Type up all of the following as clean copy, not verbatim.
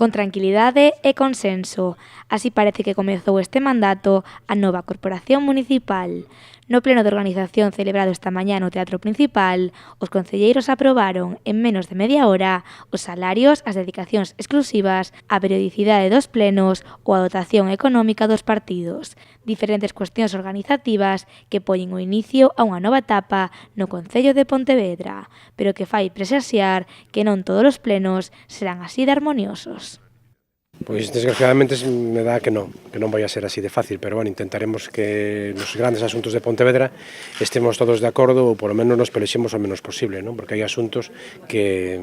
con tranquilidade e consenso. Así parece que comezou este mandato a nova corporación municipal. No pleno de organización celebrado esta mañá no Teatro Principal, os concelleiros aprobaron en menos de media hora os salarios, as dedicacións exclusivas, a periodicidade dos plenos ou a dotación económica dos partidos. Diferentes cuestións organizativas que poñen o inicio a unha nova etapa no Concello de Pontevedra, pero que fai presaxiar que non todos os plenos serán así de armoniosos. Pois desgraciadamente me dá que non vai a ser así de fácil, pero bueno, intentaremos que nos grandes asuntos de Pontevedra estemos todos de acordo ou polo menos nos pelexemos o menos posible, non? Porque hai asuntos que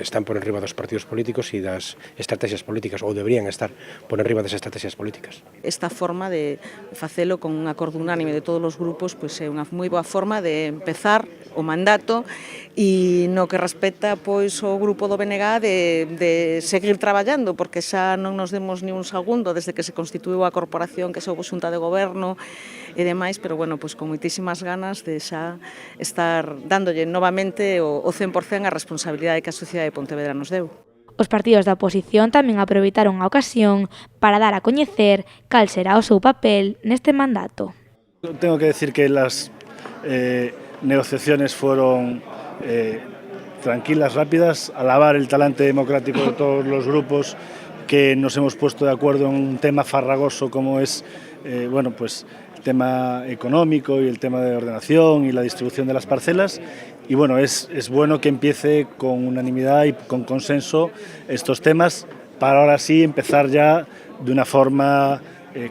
están por enriba dos partidos políticos e das estrategias políticas, ou deberían estar por enriba das estrategias políticas. Esta forma de facelo con un acordo unánime de todos os grupos pois é unha moi boa forma de empezar o mandato e no que respecta pois o grupo do BNG de seguir traballando, porque xa non nos demos ni un segundo desde que se constituíu a corporación, que soubo xunta de goberno e demais, pero bueno, pois con moitísimas ganas de xa estar dándolle novamente o 100% a responsabilidade que a sociedade de Pontevedra nos deu. Os partidos da oposición tamén aproveitaron a ocasión para dar a coñecer cal será o seu papel neste mandato. Tengo que decir que las negociaciones fueron tranquilas, rápidas, alabar el talante democrático de todos los grupos que nos hemos puesto de acuerdo en un tema farragoso como es el tema económico y el tema de ordenación y la distribución de las parcelas. Y bueno, es bueno que empiece con unanimidad y con consenso estos temas para ahora sí empezar ya de una forma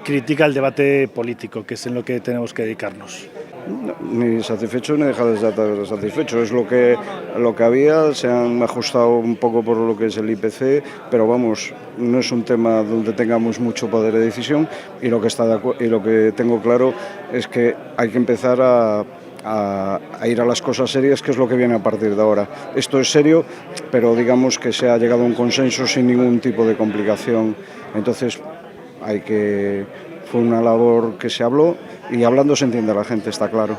crítica el debate político, que es en lo que tenemos que dedicarnos. No, ni satisfecho ni dejado de estar satisfecho, es lo que había, se han ajustado un poco por lo que es el IPC, pero vamos, no es un tema donde tengamos mucho poder de decisión y lo que tengo claro es que hay que empezar a ir a las cosas serias, que es lo que viene a partir de ahora. Esto es serio, pero digamos que se ha llegado a un consenso sin ningún tipo de complicación, entonces fue una labor que se habló y hablando se entiende a la gente, está claro.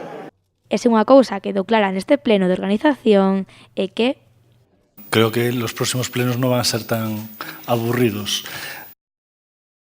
E se unha cousa quedou clara neste pleno de organización é que creo que los próximos plenos no van a ser tan aburridos.